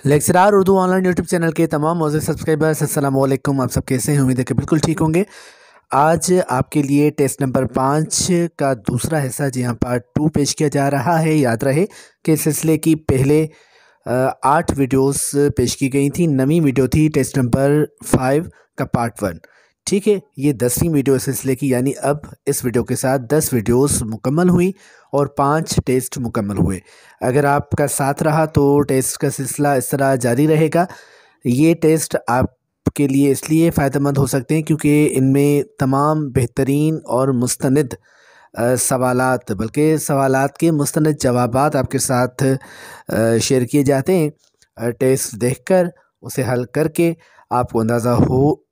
Lecturer Urdu online YouTube channel के तमाम मौजूद सब्सक्राइबर्स अस्सलाम वालेकुम। आप सब कैसे हैं? उम्मीद है कि बिल्कुल ठीक होंगे। आज आपके लिए टेस्ट नंबर 5 का दूसरा हिस्सा जी हाँ पार्ट 2 पेश किया जा रहा है। याद रहे कि इस सिलसिले की पहले 8 वीडियोस पेश की गई थी। नवीं वीडियो थी टेस्ट नंबर 5 का पार्ट 1। ठीक है, ये 10वीं वीडियो इस सिलसिले की, यानी अब इस वीडियो के साथ 10 वीडियोस मुकम्मल हुई और 5 टेस्ट मुकम्मल हुए। अगर आपका साथ रहा तो टेस्ट का सिलसिला इस तरह जारी रहेगा। ये टेस्ट आपके लिए इसलिए फ़ायदेमंद हो सकते हैं क्योंकि इनमें तमाम बेहतरीन और मुस्तनिद सवालात, बल्कि सवालात के मुस्तनिद जवाबात आपके साथ शेयर किए जाते हैं। टेस्ट देखकर उसे हल करके आपको अंदाज़ा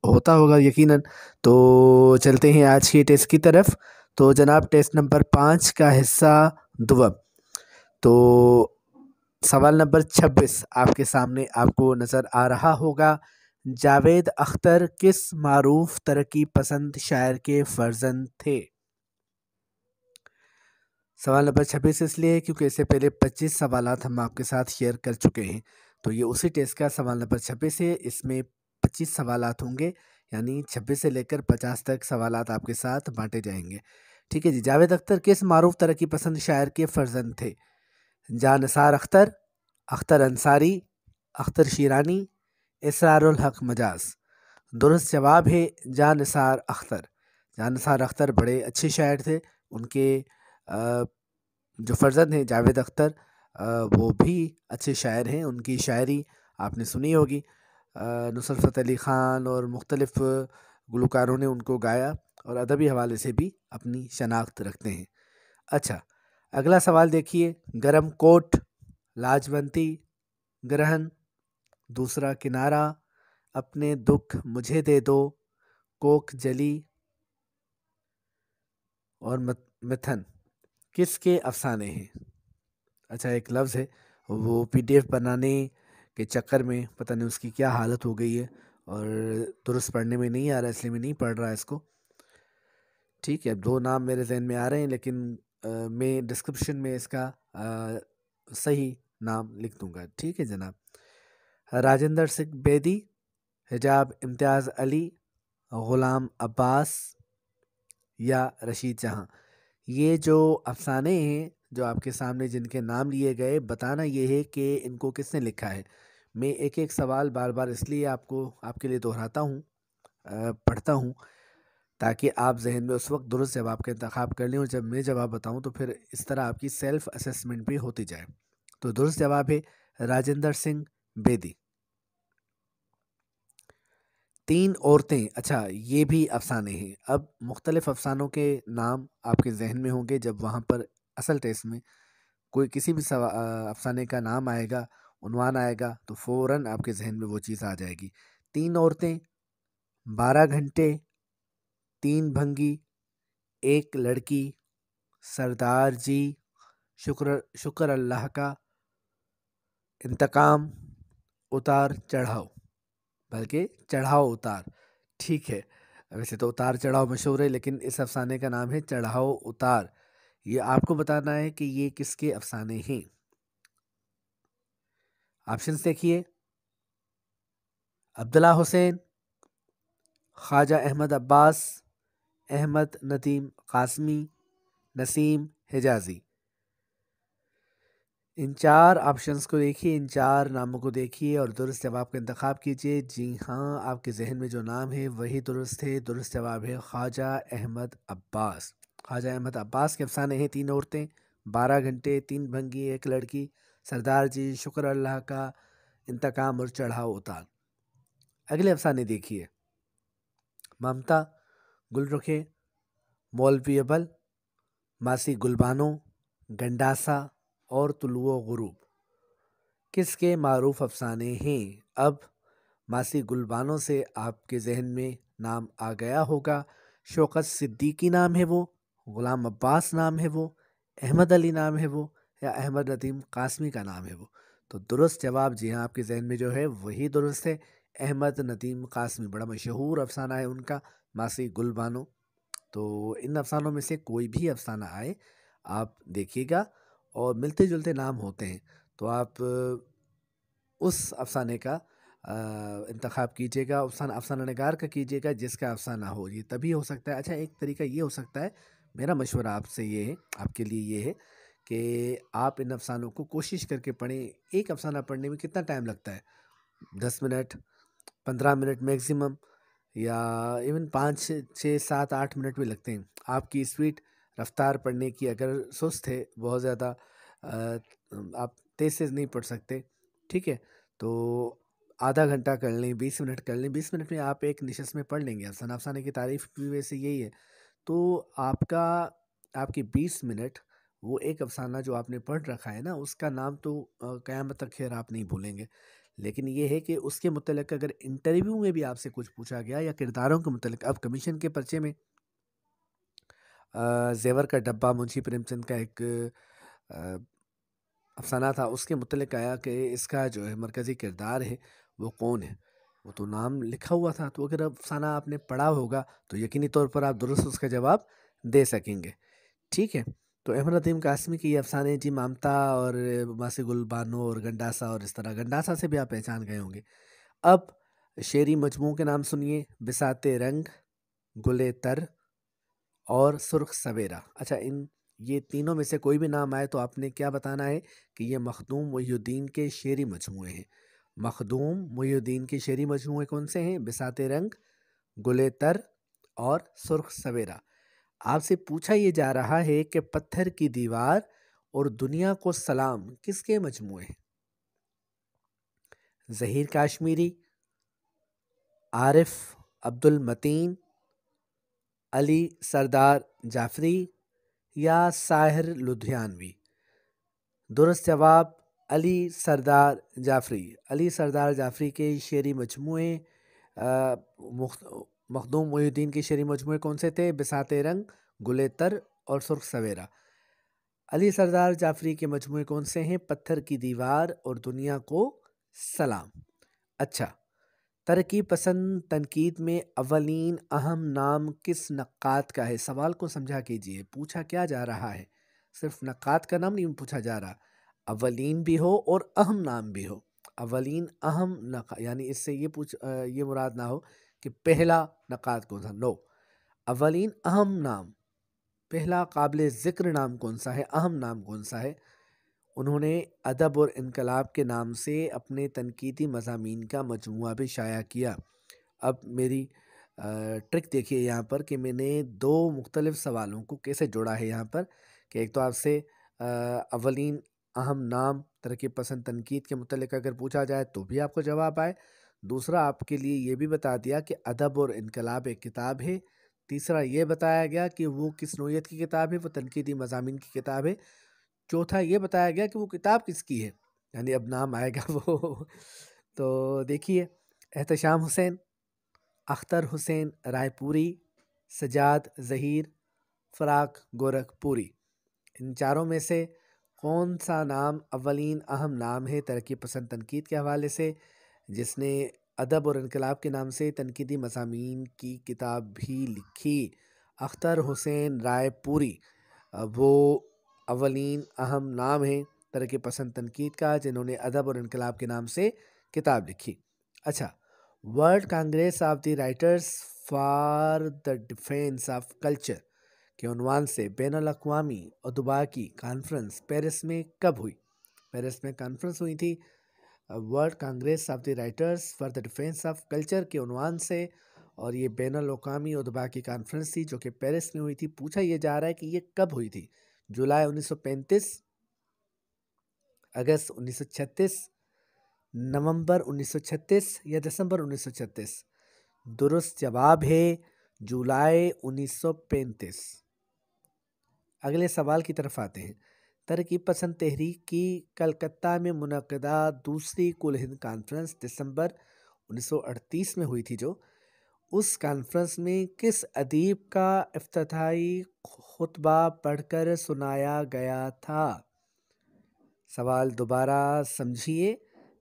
होता होगा यकीनन। तो चलते हैं आज के टेस्ट की तरफ। तो जनाब, टेस्ट नंबर 5 का हिस्सा दुआ। तो सवाल नंबर 26 आपके सामने आपको नज़र आ रहा होगा। जावेद अख्तर किस मारूफ तरक्की पसंद शायर के फर्जंद थे? सवाल नंबर 26 इसलिए क्योंकि इससे पहले 25 सवालात हम आपके साथ शेयर कर चुके हैं। तो ये उसी टेस्ट का सवाल नंबर 26 है। इसमें 25 सवालात होंगे, यानी 26 से लेकर 50 तक सवालात आपके साथ बांटे जाएंगे। ठीक है जी। जावेद अख्तर किस मारूफ तरक्की पसंद शायर के फर्जंद थे? जान निसार अख्तर, अख्तर अंसारी, अख्तर शीरानी, इसरारुल हक मजाज। दुरुस्त जवाब है जान निसार अख्तर। जान निसार अख्तर बड़े अच्छे शायर थे। उनके जो फर्जंद हैं जावेद अख्तर, वो भी अच्छे शायर हैं। उनकी शायरी आपने सुनी होगी। नुसरत फ़तेह अली ख़ान और मुख्तलिफ़ गुलकारों ने उनको गाया और अदबी हवाले से भी अपनी शनाख्त रखते हैं। अच्छा, अगला सवाल देखिए। गरम कोट, लाजवंती, ग्रहण, दूसरा किनारा, अपने दुख मुझे दे दो, कोक जली और मिथन किसके अफसाने हैं? अच्छा, एक लफ्ज़ है, वो पीडीएफ बनाने के चक्कर में पता नहीं उसकी क्या हालत हो गई है और दुरुस्त पढ़ने में नहीं आ रहा, इसलिए मैं नहीं पढ़ रहा इसको। ठीक है, 2 नाम मेरे जहन में आ रहे हैं, लेकिन मैं डिस्क्रिप्शन में इसका सही नाम लिख दूंगा। ठीक है जनाब। राजेंद्र सिंह बेदी, हिजाब इम्तियाज़ अली, ग़ुलाम अब्बास या रशीद जहां। ये जो अफसाने हैं जो आपके सामने जिनके नाम लिए गए, बताना ये है कि इनको किसने लिखा है। मैं एक एक सवाल बार बार इसलिए आपके लिए दोहराता हूँ, पढ़ता हूँ, ताकि आप जहन में उस वक्त दुरुस्त जवाब का इंतखाब कर लें और जब मैं जवाब बताऊँ तो फिर इस तरह आपकी सेल्फ असेसमेंट भी होती जाए। तो दुरुस्त जवाब है राजेंद्र सिंह बेदी। 3 औरतें, अच्छा ये भी अफसाने हैं। अब मुख्तलिफ अफसानों के नाम आपके जहन में होंगे। जब वहाँ पर असल टेस्ट में कोई किसी भी अफसाने का नाम आएगा, उन्वान आएगा, तो फ़ौरन आपके जहन में वो चीज़ आ जाएगी। 3 औरतें, 12 घंटे, 3 भंगी, एक लड़की, सरदार जी, शुक्र शुक्र अल्लाह का, इंतकाम, उतार चढ़ाव, बल्कि चढ़ाव उतार। ठीक है, वैसे तो उतार चढ़ाव मशहूर है, लेकिन इस अफसाने का नाम है चढ़ाव उतार। ये आपको बताना है कि ये किसके अफसाने हैं। ऑप्शंस देखिए। अब्दुल्ला हुसैन, ख्वाजा अहमद अब्बास, अहमद नदीम कासमी, नसीम हिजाजी। इन 4 ऑप्शंस को देखिए, इन 4 नामों को देखिए और दुरुस्त जवाब का इंतखाब कीजिए। जी हाँ, आपके जहन में जो नाम है वही दुरुस्त है। दुरुस्त जवाब है ख्वाजा अहमद अब्बास। ख्वाजा अहमद अब्बास के अफसाने हैं 3 औरतें, 12 घंटे, 3 भंगी, एक लड़की, सरदार जी, शुक्र अल्लाह का, इंतकाम और चढ़ाव उतार। अगले अफसाने देखिए। ममता, गुलरुखे, मौलवी अबल, मासी गुलबानो, गंडासा और तुलुओ गुरूब किसके मारूफ अफसाने हैं? अब मासी गुलबानो से आपके जहन में नाम आ गया होगा। शौकत सिद्दीकी नाम है वो, ग़ुलाम अब्बास नाम है वो, अहमद अली नाम है वो, या अहमद नदीम कासमी का नाम है वो। तो दुरुस्त जवाब जी हाँ आपके जहन में जो है वही दुरुस्त है, अहमद नदीम कासमी। बड़ा मशहूर अफसाना है उनका, मासी गुलबानो। तो इन अफसानों में से कोई भी अफसाना आए आप देखिएगा, और मिलते जुलते नाम होते हैं तो आप उस अफ़साने का इंतखाब कीजिएगा, अफ़साना नगार का कीजिएगा जिसका अफ़साना हो, ये तभी हो सकता है। अच्छा, एक तरीका ये हो सकता है, मेरा मशवरा आपसे ये है, आपके लिए ये है कि आप इन अफ़सानों को कोशिश करके पढ़ें। एक अफ़साना पढ़ने में कितना टाइम लगता है? 10 मिनट, 15 मिनट मैक्सिमम, या इवन 5 6 7 8 मिनट भी लगते हैं। आपकी स्पीड रफ्तार पढ़ने की अगर सुस्त है बहुत ज़्यादा, आप तेज़ नहीं पढ़ सकते, ठीक है, तो आधा घंटा कर लें, 20 मिनट कर लें, 20 मिनट में आप एक निशस्त में पढ़ लेंगे। अफसाना अफसाने की तारीफ़ भी वैसे यही है। तो आपकी 20 मिनट, वो एक अफसाना जो आपने पढ़ रखा है ना, उसका नाम तो क़यामत तक खैर आप नहीं भूलेंगे। लेकिन ये है कि उसके मुतल्लिक़ अगर इंटरव्यू में भी आपसे कुछ पूछा गया या किरदारों के मुतल्लिक़, अब कमीशन के पर्चे में ज़ेवर का डब्बा मुंशी प्रेमचंद का एक अ, अफसाना था, उसके मुतल्लिक़ आया कि इसका जो है मरकज़ी किरदार है वो कौन है, वो तो नाम लिखा हुआ था। तो अगर अफसाना आपने पढ़ा होगा तो यकीनी तौर पर आप दुरुस्त उसका जवाब दे सकेंगे, ठीक है। तो अहमद नदीम कासमी के ये अफसाने जी मामता और मासी गुल बानो और गंडासा, और इस तरह गंडासा से भी आप पहचान गए होंगे। अब शेरी मजमू के नाम सुनिए, बिसाते रंग, गुले तर और सुर्ख सवेरा। अच्छा, इन ये तीनों में से कोई भी नाम आए तो आपने क्या बताना है कि ये मखदूम मुहिउद्दीन के शेरी मजमूए हैं। मखदूम मुहिउद्दीन के शेरी मजमूए कौन से हैं? बिसाते रंग, गुले तर और सुर्ख सवेरा। आपसे पूछा ये जा रहा है कि पत्थर की दीवार और दुनिया को सलाम किसके मजमूए हैं? ज़हीर काश्मीरी, आरिफ अब्दुल मतीन, अली सरदार जाफरी या साहिर लुधियानवी? दुरुस्त जवाब अली सरदार जाफरी। अली सरदार जाफरी के शेरी मजमूए मखदूम मुहिउद्दीन के शेरी मजमूए कौन से थे? बिसाते रंग, गुले तर और सुर्ख सवेरा। अली सरदार जाफरी के मजमूए कौन से हैं? पत्थर की दीवार और दुनिया को सलाम। अच्छा, तरक्की पसंद तनकीद में अवलीन अहम नाम किस नक्कात का है? सवाल को समझा कीजिए, पूछा क्या जा रहा है, सिर्फ नक्कात का नाम नहीं पूछा जा रहा, अवलीन भी हो और अहम नाम भी हो। अवलीन अहम नक्का, यानी इससे ये मुराद ना हो कि पहला नक्कात कौन सा, नो, अवलीन अहम नाम, पहला काबिल ज़िक्र नाम कौन सा है, अहम नाम कौन सा है? उन्होंने अदब और इनकलाब के नाम से अपने तनकीदी मज़ामीन का मजमूआ भी शाया किया। अब मेरी ट्रिक देखिए यहाँ पर कि मैंने दो मुख्तलिफ सवालों को कैसे जोड़ा है यहाँ पर, कि एक तो आपसे अवलीन अहम नाम तरक्की पसंद तनकीद के मुतल्लिक़ अगर पूछा जाए तो भी आपको जवाब आए, दूसरा आपके लिए ये भी बता दिया कि अदब और इनकलाब एक किताब है, तीसरा ये बताया गया कि वो किस नोयत की किताब है, वो तनकीदी मज़ामीन की किताब है, चौथा ये बताया गया कि वो किताब किसकी है, यानी अब नाम आएगा वो। तो देखिए, एहतशाम हुसैन, अख्तर हुसैन रायपुरी, सजाद ज़हीर, फ़राक गोरखपुरी, इन चारों में से कौन सा नाम अवलीन अहम नाम है तरक्की पसंद तनकीद के हवाले से, जिसने अदब और इनकलाब के नाम से तनकीदी मज़ामीन की किताब भी लिखी? अख्तर हुसैन रायपुरी, वो अवलीन अहम नाम है तरक्की पसंद तनकीद का, जिन्होंने अदब और इनकलाब के नाम से किताब लिखी। अच्छा, world Congress of the writers for the defence of culture के उन्वान से बैनुल अक़वामी अदबा की कॉन्फ्रेंस पेरिस में कब हुई? पेरिस में कॉन्फ्रेंस हुई थी world Congress of the writers for the defence of culture के उन्वान से, और ये बैनुल अक़वामी अदबा की कॉन्फ्रेंस थी जो कि पेरिस में हुई थी। पूछा ये जा रहा है कि ये कब हुई थी? जुलाई 1935, अगस्त 1936, नवंबर 1936 या दिसंबर 1936? दुरुस्त जवाब है जुलाई 1935। अगले सवाल की तरफ आते हैं। तरक्की पसंद तहरीक की कलकत्ता में मुनक़दा दूसरी कुल हिंद कॉन्फ्रेंस दिसंबर 1938 में हुई थी, जो उस कॉन्फ्रेंस में किस अदीब का इफ्तिताही खुतबा पढ़कर सुनाया गया था? सवाल दोबारा समझिए।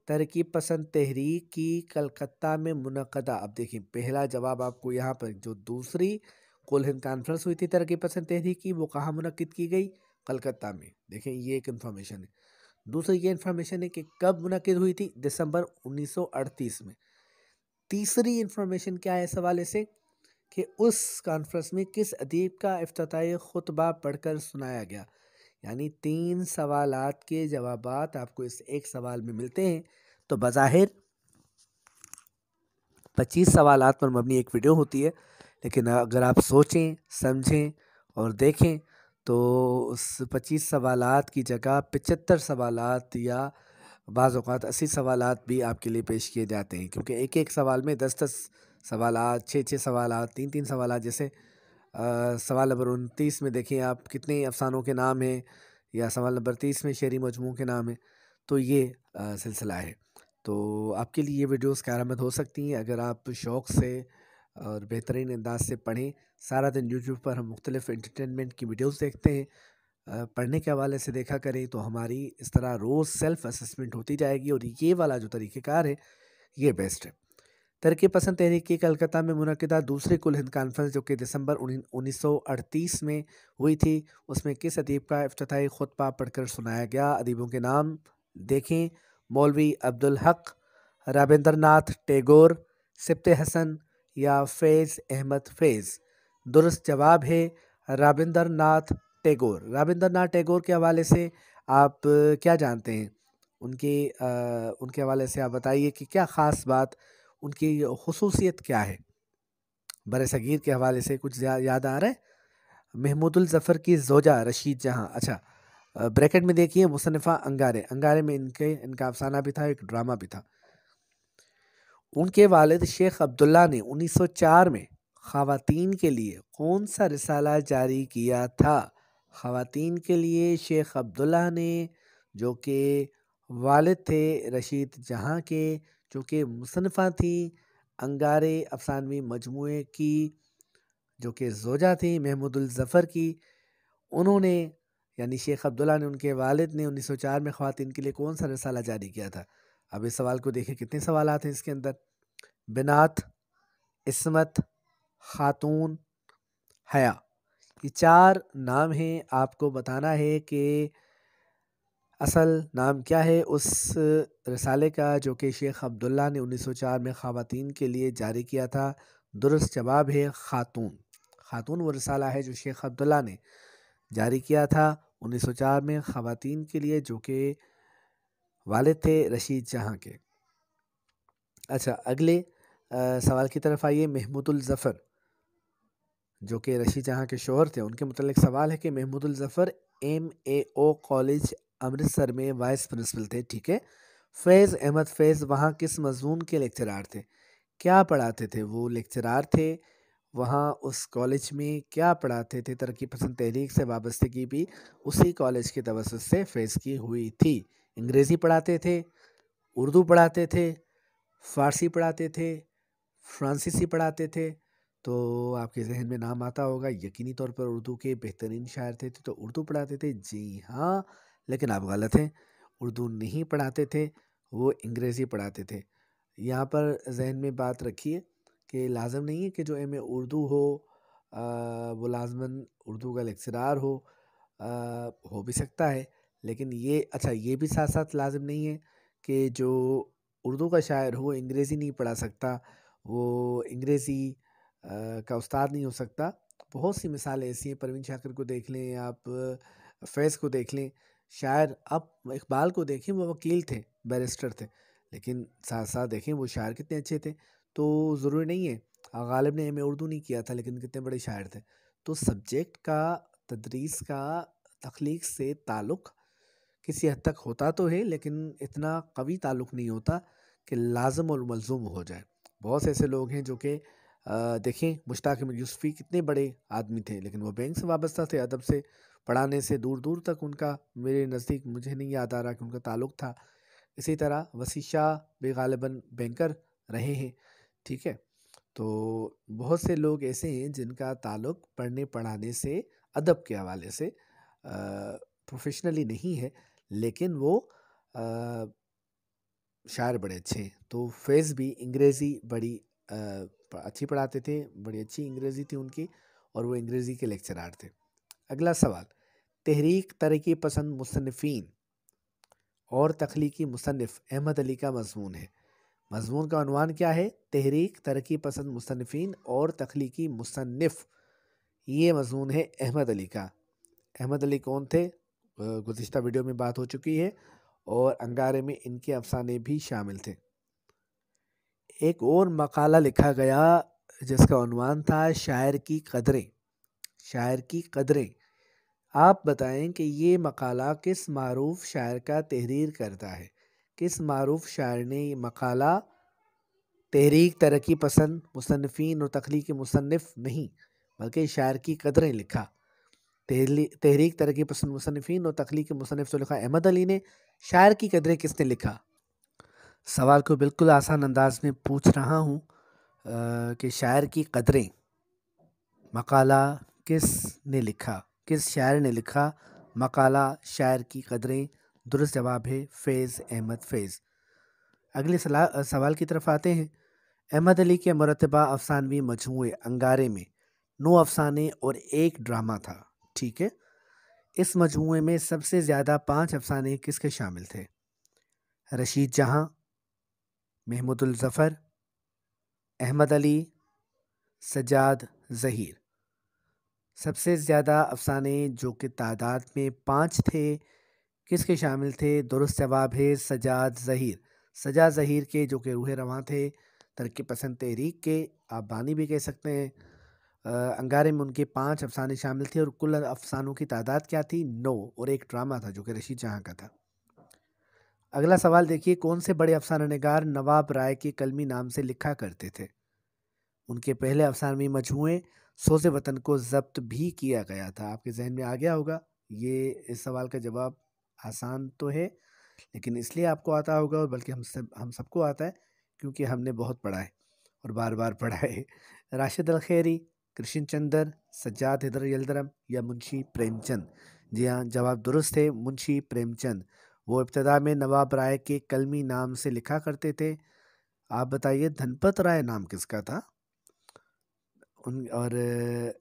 तरक्की पसंद तहरीक की कलकत्ता में मुनक़दा, अब देखिए पहला जवाब आपको यहाँ पर, जो दूसरी कुल हिंद कॉन्फ्रेंस हुई थी तरक्की पसंद तहरीक की, वो कहाँ मुनक़िद की गई? कलकत्ता में। देखें, ये एक इन्फॉर्मेशन है। दूसरी ये इन्फॉर्मेशन है कि कब मुनक़िद हुई थी, दिसंबर 1938 में। तीसरी इन्फॉर्मेशन क्या है इस हवाले से कि उस कॉन्फ्रेंस में किस अदीब का इफ्तिताही खुतबा पढ़कर सुनाया गया। यानी 3 सवालात के जवाबात आपको इस एक सवाल में मिलते हैं। तो बज़ाहिर 25 सवालात पर मबनी एक वीडियो होती है, लेकिन अगर आप सोचें, समझें और देखें तो उस 25 सवालात की जगह 75 सवालात या बाज़ औक़ात 80 सवालात भी आपके लिए पेश किए जाते हैं, क्योंकि एक-एक सवाल में 10-10 सवालात, 6-6 सवालात, 3-3 सवालात। जैसे सवाल नंबर 29 में देखिए आप कितने अफ़सानों के नाम हैं, या सवाल नंबर 30 में शेरी मजमू के नाम हैं। तो ये सिलसिला है। तो आपके लिए ये वीडियोस कारआमद हो सकती हैं अगर आप शौक़ से और बेहतरीन अंदाज से पढ़ें। सारा दिन यूट्यूब पर हम मुख्तलिफ़ एंटरटेनमेंट की वीडियोस देखते हैं। पढ़ने के हवाले से देखा करें तो हमारी इस तरह रोज़ सेल्फ़ असेसमेंट होती जाएगी, और ये वाला जो तरीक़ेकार है ये बेस्ट है। तरक्की पसंद तहरीक कलकत्ता में मुनक़िदा दूसरी कुल हिंद कॉन्फ्रेंस जो कि दिसंबर 1938 में हुई थी, उसमें किस अदीब का इफ्तिताही खुतबा पढ़कर सुनाया गया। अदीबों के नाम देखें, मौलवी अब्दुल हक, रविंद्रनाथ टैगोर, सिब्ते हसन या फ़ैज़ अहमद फ़ैज़। दुरुस्त जवाब है रविंद्रनाथ टैगोर। रविंद्रनाथ टैगोर के हवाले से आप क्या जानते हैं? उनके हवाले से आप बताइए कि क्या ख़ास बात, उनकी ख़ुसूसियत क्या है? बरसगीर के हवाले से कुछ याद आ रहा है? महमूदुल ज़फ़र की ज़ौजा रशीद जहाँ। अच्छा, ब्रैकेट में देखिए मुसन्निफ़ा अंगारे। अंगारे में इनका अफ़साना भी था, एक ड्रामा भी था। उनके वालिद शेख अब्दुल्ला ने 1904 में ख़वातीन के लिए कौन सा रिसाला जारी किया था? ख़वातीन के लिए शेख अब्दुल्ला ने, जो कि वालिद थे रशीद जहाँ के, जो कि मुसन्निफ़ा थी अंगारे अफ़सानवी मजमूए की, जो कि ज़ौजा थी महमूदुल ज़फ़र की, उन्होंने यानी शेख अब्दुल्ला ने, उनके वालिद ने 1904 में ख़वातीन के लिए कौन सा रिसाला जारी किया था? अब इस सवाल को देखिए कितने सवालात हैं इसके अंदर। बिनात, इस्मत, खातून, हया, ये 4 नाम हैं। आपको बताना है कि असल नाम क्या है उस रिसाले का जो कि शेख अब्दुल्ला ने 1904 में ख़वातीन के लिए जारी किया था। दुरुस्त जवाब है खातून। खातून वो रिसाला है जो शेख अब्दुल्ला ने जारी किया था 1904 में ख़वातीन के लिए, जो कि वालिद थे रशीद जहाँ के। अच्छा, अगले सवाल की तरफ आइए। महमूदुल ज़फ़र जो कि रशीद जहाँ के शौहर थे, उनके मुतल्लिक़ सवाल है कि महमूदुल ज़फ़र MAO कॉलेज अमृतसर में वाइस प्रिंसिपल थे, ठीक है। फ़ैज़ अहमद फ़ैज़ वहाँ किस मज़मून के लेक्चरार थे? क्या पढ़ाते थे? वो लेक्चरार थे वहाँ उस कॉलेज में, क्या पढ़ाते थे? तरक्की पसंद तहरीक से वाबस्तगी भी उसी कॉलेज के तवस्सुत से फ़ैज़ की हुई थी। अंग्रेज़ी पढ़ाते थे, उर्दू पढ़ाते थे, फ़ारसी पढ़ाते थे, फ्रांसीसी पढ़ाते थे। तो आपके ज़हन में नाम आता होगा यकीनी तौर पर उर्दू के बेहतरीन शायर थे, तो उर्दू पढ़ाते थे। जी हाँ, लेकिन आप गलत हैं। उर्दू नहीं पढ़ाते थे, वो अंग्रेज़ी पढ़ाते थे। यहाँ पर ज़हन में बात रखिए कि लाज़िम नहीं है कि जो MA उर्दू हो वो लाज़िमन उर्दू का लेक्चरार हो भी सकता है, लेकिन ये अच्छा ये भी साथ साथ लाज़िम नहीं है कि जो उर्दू का शायर हो अंग्रेज़ी नहीं पढ़ा सकता, वो अंग्रेज़ी का उस्ताद नहीं हो सकता। बहुत सी मिसालें ऐसी हैं। परवीन शाकिर को देख लें आप, फ़ैज़ को देख लें, शायर आप इक़बाल को देखें, वो वकील थे, बैरिस्टर थे, लेकिन साथ साथ देखें वो शायर कितने अच्छे थे। तो ज़रूरी नहीं है। गालिब ने MA उर्दू नहीं किया था, लेकिन कितने बड़े शायर थे। तो सब्जेक्ट का, तदरीस का, तख्लीक से ताल्लुक़ किसी हद तक होता तो है, लेकिन इतना कवी ताल्लुक़ नहीं होता कि लाज़िम और मलज़ूम हो जाए। बहुत से ऐसे लोग हैं जो कि देखें मुश्ताक़ अहमद यूसुफ़ी कितने बड़े आदमी थे, लेकिन वो बैंक से वाबस्ता थे, अदब से, पढ़ाने से दूर दूर तक उनका, मेरे नज़दीक मुझे नहीं याद आ रहा कि उनका ताल्लुक़ था। इसी तरह वसी शाह भी गालिबन बैंकर रहे हैं, ठीक है। तो बहुत से लोग ऐसे हैं जिनका ताल्लुक़ पढ़ने पढ़ाने से, अदब के हवाले से प्रोफेशनली नहीं है, लेकिन वो शायर बड़े अच्छे हैं। तो फ़ैज़ भी अंग्रेज़ी बड़ी अच्छी पढ़ाते थे, बड़ी अच्छी अंग्रेज़ी थी उनकी, और वो अंग्रेज़ी के लेक्चरार थे। अगला सवाल, तहरीक तरक्की पसंद मुसन्निफ़ीन اور تخلیقی مصنف احمد علی کا مضمون ہے۔ مضمون کا عنوان کیا ہے؟ تحریک ترقی پسند مصنفین اور تخلیقی مصنف، یہ مضمون ہے احمد علی کا۔ احمد علی کون تھے؟ گزشتہ ویڈیو میں بات ہو چکی ہے، اور انگارے میں ان کے افسانے بھی شامل تھے۔ ایک اور مقالہ لکھا گیا جس کا عنوان تھا شاعر کی قدریں۔ شاعر کی قدریں، آپ بتائیں کہ یہ مقالہ کس معروف شاعر کا تحریر کرتا ہے؟ کس معروف شاعر نے یہ مقالہ تحریک ترقی پسند مصنفین اور تخلیقی مصنف نہیں بلکہ شاعر کی قدریں لکھا؟ تحریک ترقی پسند مصنفین اور تخلیقی مصنف تو لکھا احمد علی نے، شاعر کی قدریں کس نے لکھا؟ سوال کو بالکل آسان انداز میں پوچھ رہا ہوں کہ شاعر کی قدریں مقالہ کس نے لکھا؟ کس شاعر نے لکھا مقالہ شاعر کی قدریں؟ درست جواب ہے فیض احمد فیض۔ اگلے سوال کی طرف آتے ہیں۔ احمد علی کے مرتبہ افسانوی مجموعے انگارے میں 9 افسانے اور 1 ڈرامہ تھا، ٹھیک ہے؟ اس مجموعے میں سب سے زیادہ 5 افسانے کس کے شامل تھے؟ رشید جہاں، محمود الظفر، احمد علی، سجاد ظہیر۔ سب سے زیادہ افسانے جو کہ تعداد میں 5 تھے کس کے شامل تھے؟ درست جواب ہے سجاد ظہیر۔ سجاد ظہیر کے، جو کہ روح رواں تھے ترقی پسند تحریک کے، آپ بانی بھی کہہ سکتے ہیں۔ انگارے میں ان کے 5 افسانے شامل تھے، اور کل افسانوں کی تعداد کیا تھی؟ 9، اور 1 ڈرامہ تھا جو کہ رشید جہاں کا تھا۔ اگلا سوال دیکھیے، کون سے بڑے افسانہ نگار نواب رائے کے قلمی نام سے لکھا کرتے تھے؟ ان کے پہلے افسانوی مجموعے سوز وطن کو ضبط بھی کیا گیا تھا۔ آپ کے ذہن میں آ گیا ہوگا، یہ اس سوال کا جواب آسان تو ہے، لیکن اس لیے آپ کو آتا ہوگا، اور بلکہ ہم سب کو آتا ہے کیونکہ ہم نے بہت پڑھا ہے اور بار بار پڑھا ہے۔ راشد الخیری، کرشن چندر، سجاد حیدر یلدرم یا منشی پریم چند؟ جی ہاں، جواب درست ہے منشی پریم چند۔ وہ ابتدا میں نواب رائے کے قلمی نام سے لکھا کرتے تھے۔ آپ بتائیے دھنپت رائے نام کس کا تھا؟ اور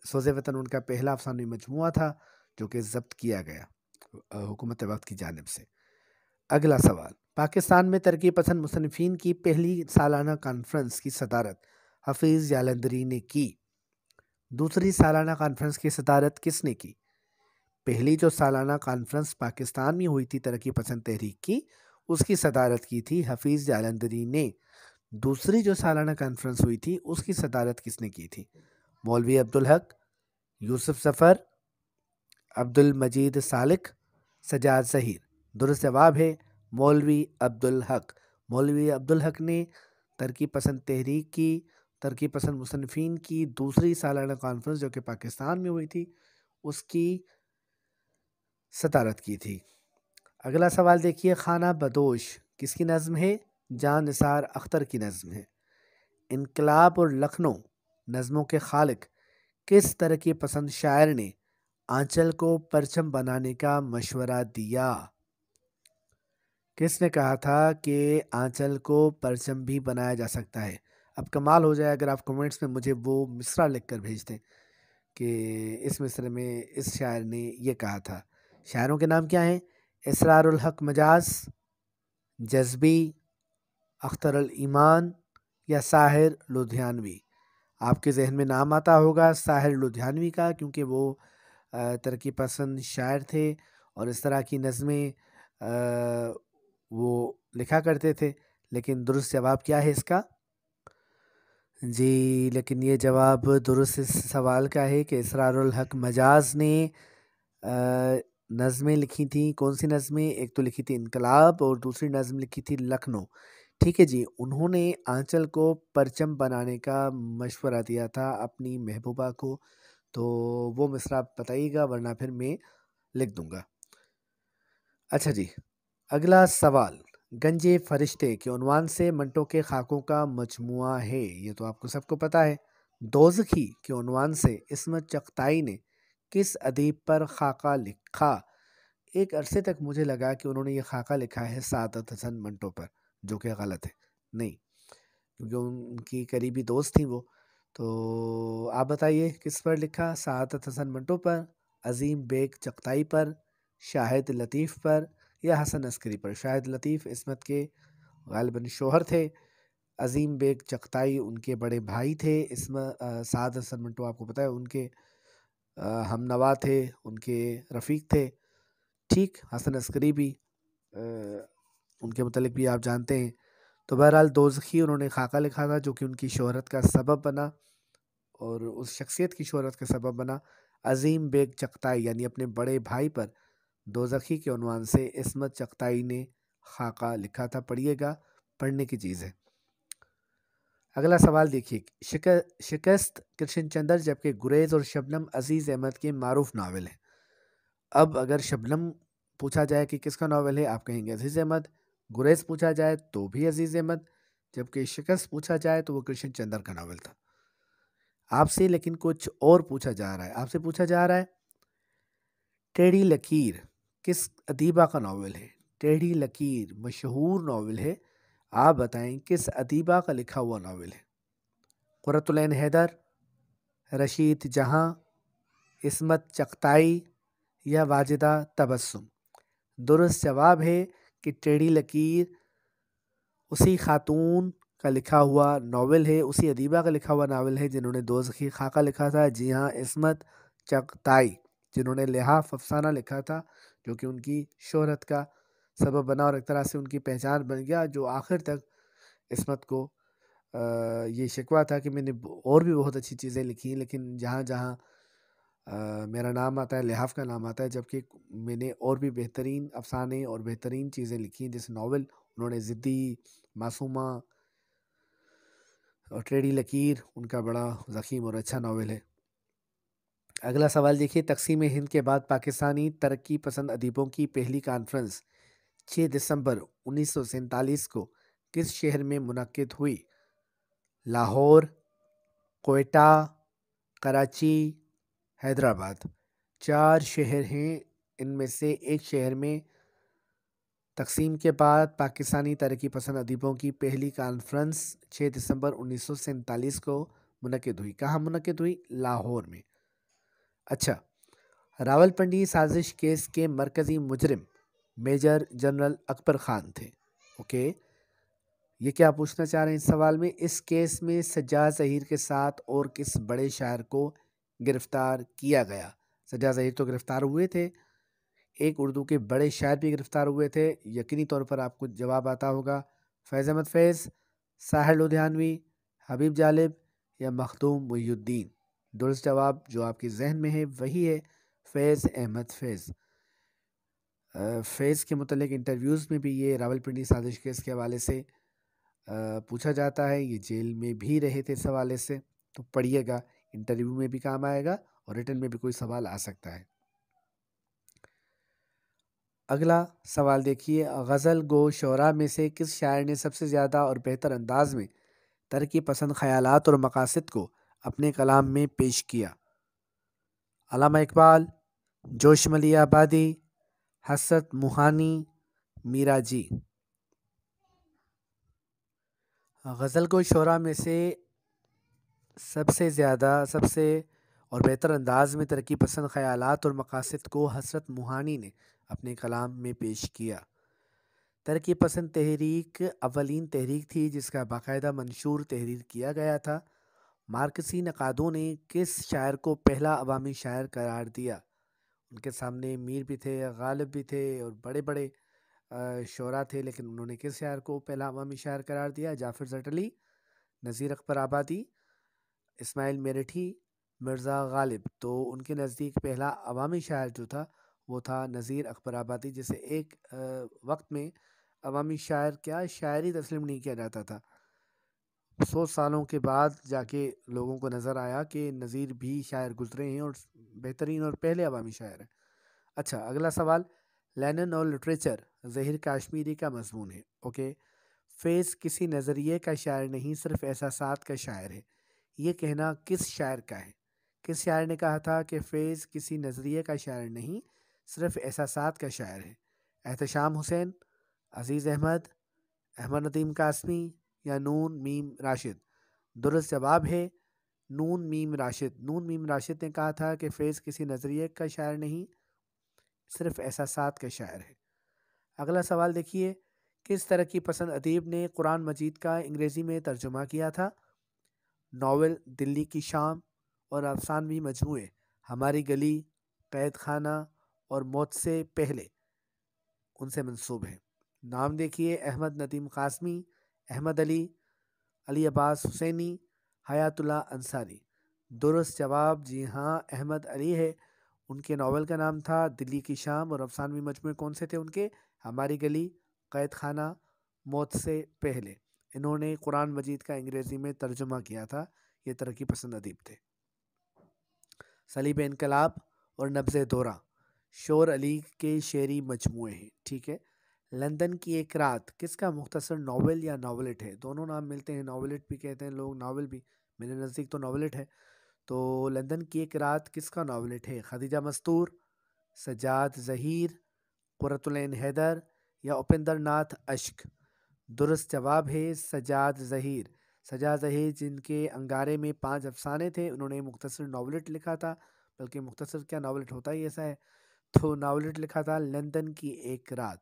سوز وطن ان کا پہلا افسانوی مجموعہ تھا جو کہ ضبط کیا گیا حکومت وقت کی جانب سے۔ اگلا سوال، پاکستان میں ترقی پسند مصنفین کی پہلی سالانہ کانفرنس کی صدارت حفیظ جالندھری نے کی۔ دوسری سالانہ کانفرنس کی صدارت کس نے کی؟ پہلی جو سالانہ کانفرنس پاکستان میں ہوئی تھی ترقی پسند تحریک کی، اس کی صدارت کی تھی حفیظ جالندھری نے۔ دوسری جو سالانہ کانفرنس ہوئی تھی اس کی صدارت کس نے کی تھی؟ مولوی عبدالحق، یوسف ظفر، عبد المجید سالک، سجاد ظہیر؟ درست جواب ہے مولوی عبدالحق۔ مولوی عبدالحق نے ترقی پسند تحریک کی، ترقی پسند مصنفین کی دوسری سالانہ کانفرنس جو کہ پاکستان میں ہوئی تھی اس کی صدارت کی تھی۔ اگلا سوال دیکھیے، خانہ بدوش کس کی نظم ہے؟ جان نثار اختر کی نظم ہے۔ انقلاب اور لکھنؤ نظموں کے خالق کس ترقی پسند شاعر نے آنچل کو پرچم بنانے کا مشورہ دیا؟ کس نے کہا تھا کہ آنچل کو پرچم بھی بنایا جا سکتا ہے؟ اب کمال ہو جائے اگر آپ کمنٹس میں مجھے وہ مصرع لکھ کر بھیج دیں کہ اس مصرع میں اس شاعر نے یہ کہا تھا۔ شاعروں کے نام کیا ہیں؟ اسرار الحق مجاز، جذبی، اختر الایمان یا ساحر لدھیانوی؟ آپ کے ذہن میں نام آتا ہوگا ساحر لدھیانوی کا، کیونکہ وہ ترقی پسند شاعر تھے اور اس طرح کی نظمیں وہ لکھا کرتے تھے۔ لیکن درست جواب کیا ہے اس کا؟ جی، لیکن یہ جواب درست اس سوال کا ہے کہ اسرار الحق مجاز نے نظمیں لکھی تھیں۔ کون سی نظمیں؟ ایک تو لکھی تھی انقلاب اور دوسری نظم لکھی تھی لکھنؤ، ٹھیک ہے جی۔ انہوں نے آنچل کو پرچم بنانے کا مشورہ دیا تھا اپنی محبوبہ کو، تو وہ مصرع بتائیے گا ورنہ پھر میں لکھ دوں گا۔ اچھا جی، اگلا سوال، گنجے فرشتے کے عنوان سے منٹو کے خاکوں کا مجموعہ ہے، یہ تو آپ کو سب کو پتا ہے۔ دوزخی کے عنوان سے عصمت چغتائی نے کس ادیب پر خاکہ لکھا؟ ایک عرصے تک مجھے لگا کہ انہوں نے یہ خاکہ لکھا ہے سعادت حسن منٹو پر، جو کہ غلط ہے، نہیں، کیونکہ ان کی قریبی دوست تھیں وہ۔ تو آپ بتائیے کس پر لکھا؟ سعادت حسن منٹو پر، عظیم بیگ چغتائی پر، شاہد لطیف پر یا حسن عسکری پر؟ شاہد لطیف عصمت کے غالباً شوہر تھے، عظیم بیگ چغتائی ان کے بڑے بھائی تھے، سعد حسن منٹو آپ کو پتہ ہے ان کے ہم نوا تھے، ان کے رفیق تھے، ٹھیک، حسن عسکری بھی ان کے متعلق بھی آپ جانتے ہیں۔ تو بہرحال دوزخی انہوں نے خاکہ لکھا تھا جو کہ ان کی شہرت کا سبب بنا، اور اس شخصیت کی شہرت کا سبب بنا۔ عظیم بیگ چغتائی یعنی اپنے بڑے بھائی پر دوزخی کے عنوان سے عصمت چغتائی نے خاکہ لکھا تھا۔ پڑھیے گا، پڑھنے کی چیز ہے۔ اگلا سوال دیکھیے، شکست کرشن چندر جبکہ گریز اور شبنم عزیز احمد کے معروف ناول ہیں۔ اب اگر شبنم پوچھا جائے کہ کس کا ناول ہے، آپ کہیں گے عزیز احمد۔ گریز پوچھا جائے تو بھی عزیز احمد، جبکہ شکست پوچھا جائے تو وہ کرشن چندر کا ناول تھا۔ آپ سے لیکن کچھ اور پوچھا جا رہا ہے، آپ سے پوچھا جا رہا ہے ٹیڑھی لکیر کس ادیبہ کا ناول ہے؟ ٹیڑھی لکیر مشہور ناول ہے، آپ بتائیں کس ادیبہ کا لکھا ہوا ناول ہے؟ قرۃ العین حیدر، رشید جہاں، عصمت چغتائی یا واجدہ تبسم؟ درست جواب ہے کہ ٹیڑھی لکیر اسی خاتون کا لکھا ہوا ناول ہے، اسی ادیبہ کا لکھا ہوا ناول ہے جنہوں نے دوزخی خاکہ لکھا تھا۔ جی ہاں، عصمت چغتائی، جنہوں نے لحاف افسانہ لکھا تھا جو کہ ان کی شہرت کا سبب بنا اور ایک طرح سے ان کی پہچان بن گیا، جو آخر تک عصمت کو یہ شکوہ تھا کہ میں نے اور بھی بہت اچھی چیزیں لکھی ہیں، لیکن جہاں جہاں میرا نام آتا ہے لحاف کا نام آتا ہے، جبکہ میں نے اور بھی بہترین افسانے اور بہترین چیزیں لکھی ہیں، جیسے ناول انہوں نے ضدی، معصومہ اور ٹیڑھی لکیر ان کا بڑا ضخیم اور اچھا ناول ہے۔ اگلا سوال دیکھیے، تقسیم ہند کے بعد پاکستانی ترقی پسند ادیبوں کی پہلی کانفرنس 6 دسمبر 1947 کو کس شہر میں منعقد ہوئی؟ لاہور، کوئٹہ، کراچی، حیدرآباد؟ 4 شہر ہیں، ان میں سے ایک شہر میں تقسیم کے بعد پاکستانی ترقی پسند ادیبوں کی پہلی کانفرنس 6 دسمبر 1947 کو منعقد ہوئی۔ کہاں منعقد ہوئی؟ لاہور میں۔ اچھا، راول پنڈی سازش کیس کے مرکزی مجرم میجر جنرل اکبر خان تھے۔ اوکے، یہ کیا پوچھنا چاہ رہے ہیں اس سوال میں؟ اس کیس میں سجاد ظہیر کے ساتھ اور کس بڑے شاعر کو گرفتار کیا گیا؟ سجاد ظہیر تو گرفتار ہوئے تھے، ایک اردو کے بڑے شاعر بھی گرفتار ہوئے تھے، یقینی طور پر آپ کو جواب آتا ہوگا، فیض احمد فیض، ساحر لدھیانوی، حبیب جالب یا مخدوم محی الدین؟ درست جواب جو آپ کے ذہن میں ہے وہی ہے فیض احمد فیض۔ فیض کے متعلق انٹرویوز میں بھی یہ راول پنڈی سازش کیس کے حوالے سے پوچھا جاتا ہے، یہ جیل میں بھی رہے تھے اس حوالے سے، تو پڑھیے گا، انٹرویو میں بھی کام آئے گا اور ریٹن میں بھی کوئی سوال آ سکتا ہے۔ اگلا سوال دیکھیے، غزل گو شعراء میں سے کس شاعر نے سب سے زیادہ اور بہتر انداز میں ترقی پسند خیالات اور مقاصد کو اپنے کلام میں پیش کیا؟ علامہ اقبال، جوش ملی آبادی، حسرت موہانی، میرا جی؟ غزل گو شعراء میں سے سب سے زیادہ، سب سے اور بہتر انداز میں ترقی پسند خیالات اور مقاصد کو حسرت موہانی نے اپنے کلام میں پیش کیا۔ ترقی پسند تحریک اولین تحریک تھی جس کا باقاعدہ منشور تحریر کیا گیا تھا۔ مارکسی نقادوں نے کس شاعر کو پہلا عوامی شاعر قرار دیا؟ ان کے سامنے میر بھی تھے، غالب بھی تھے اور بڑے بڑے شعراء تھے، لیکن انہوں نے کس شاعر کو پہلا عوامی شاعر قرار دیا؟ جعفر زٹلی، نذیر اکبر آبادی، اسماعیل میرٹھی، مرزا غالب؟ تو ان کے نزدیک پہلا عوامی شاعر جو تھا وہ تھا نذیر اکبر آبادی، جسے ایک وقت میں عوامی شاعر کیا شاعری تسلیم نہیں کیا جاتا تھا۔ 100 سالوں کے بعد جا کے لوگوں کو نظر آیا کہ نذیر بھی شاعر گزرے ہیں اور بہترین اور پہلے عوامی شاعر ہیں۔ اچھا، اگلا سوال، لینن اور لٹریچر ظہیر کاشمیری کا مضمون ہے۔ اوکے، فیض کسی نظریے کا شاعر نہیں صرف احساسات کا شاعر ہے، یہ کہنا کس شاعر کا ہے؟ کس شاعر نے کہا تھا کہ فیض کسی نظریے کا شاعر نہیں صرف احساسات کا شاعر ہے؟ احتشام حسین، عزیز احمد، احمد ندیم قاسمی یا نون میم راشد؟ درست جواب ہے نون میم راشد۔ نون میم راشد نے کہا تھا کہ فیض کسی نظریے کا شاعر نہیں صرف احساسات کا شاعر ہے۔ اگلا سوال دیکھیے، کس ترقی پسند ادیب نے قرآن مجید کا انگریزی میں ترجمہ کیا تھا؟ ناول دلی کی شام اور افسانوی مجموعے ہماری گلی، قید خانہ اور موت سے پہلے ان سے منسوب ہیں۔ نام دیکھیے، احمد ندیم قاسمی، احمد علی، علی عباس حسینی، حیات اللہ انصاری۔ درست جواب جی ہاں احمد علی ہے۔ ان کے ناول کا نام تھا دلی کی شام اور افسانوی مجموعے کون سے تھے ان کے؟ ہماری گلی، قید خانہ، موت سے پہلے۔ انہوں نے قرآن مجید کا انگریزی میں ترجمہ کیا تھا، یہ ترقی پسند ادیب تھے۔ صلیب انقلاب اور نبض دورہ شور علی کے شعری مجموعے ہیں، ٹھیک ہے۔ لندن کی ایک رات کس کا مختصر ناول یا ناولٹ ہے؟ دونوں نام ملتے ہیں، ناولٹ بھی کہتے ہیں لوگ، ناول بھی، میرے نزدیک تو ناولٹ ہے۔ تو لندن کی ایک رات کس کا ناولٹ ہے؟ خدیجہ مستور، سجاد ظہیر، قرۃ العین حیدر یا اپیندر ناتھ اشک؟ درست جواب ہے سجاد ظہیر۔ سجاد ظہیر جن کے انگارے میں 5 افسانے تھے، انہوں نے مختصر ناولٹ لکھا تھا، بلکہ مختصر کیا، ناولٹ ہوتا ہی ایسا ہے، تو ناولٹ لکھا تھا لندن کی ایک رات۔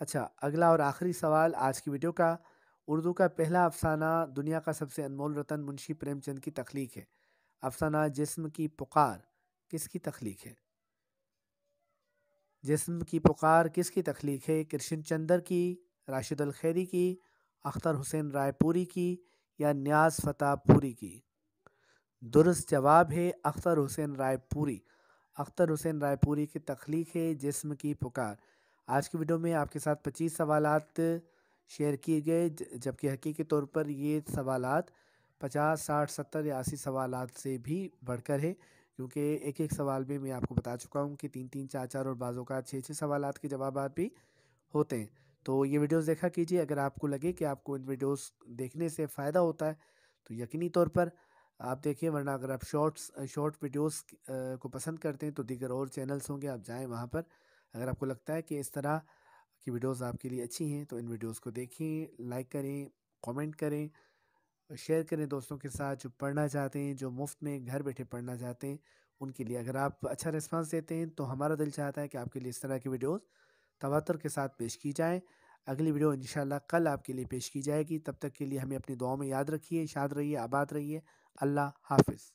اچھا، اگلا اور آخری سوال آج کی ویڈیو کا، اردو کا پہلا افسانہ دنیا کا سب سے انمول رتن منشی پریم چند کی تخلیق ہے۔ افسانہ جسم کی پکار کس کی تخلیق ہے؟ جسم کی پکار کس کی تخلیق ہے؟ کرشن چندر کی، راشد الخیری کی، اختر حسین رائے پوری کی یا نیاز فتح پوری کی؟ درست جواب ہے اختر حسین رائے پوری۔ اختر حسین رائے پوری کی تخلیق ہے جسم کی پکار۔ آج کی ویڈیو میں آپ کے ساتھ 25 سوالات شیئر کیے گئے، جبکہ حقیقی طور پر یہ سوالات 50، 60، 70 یا 80 سوالات سے بھی بڑھ کر ہے، کیونکہ ایک ایک سوال میں آپ کو بتا چکا ہوں کہ 3، 3، 4، 4 اور بعض اوقات 6، 6 سوالات کے جوابات بھی ہوتے ہیں۔ تو یہ ویڈیوز دیکھا کیجیے، اگر آپ کو لگے کہ آپ کو ان ویڈیوز دیکھنے سے فائدہ ہوتا ہے تو یقینی طور پر آپ دیکھیں، ورنہ اگر آپ شارٹ ویڈیوز کو پسند کرتے ہیں تو دیگر اور چینلز ہوں گے، آپ جائیں وہاں پر۔ اگر آپ کو لگتا ہے کہ اس طرح کی ویڈیوز آپ کے لیے اچھی ہیں تو ان ویڈیوز کو دیکھیں، لائک کریں، کامنٹ کریں، شیئر کریں دوستوں کے ساتھ جو پڑھنا چاہتے ہیں، جو مفت میں گھر بیٹھے پڑھنا چاہتے ہیں ان کے لیے۔ اگر آپ اچھا ریسپانس دیتے ہیں تو ہمارا دل چاہتا ہے کہ آپ کے لیے اس طرح کی ویڈیوز تواتر کے ساتھ پیش کی جائیں۔ اگلی ویڈیو انشاءاللہ کل آپ کے لیے پیش کی جائے گی، تب تک کے لیے ہمیں اپنی دعاؤں میں یاد رکھیے، شاد رہیے، آباد رہیے۔ اللہ حافظ۔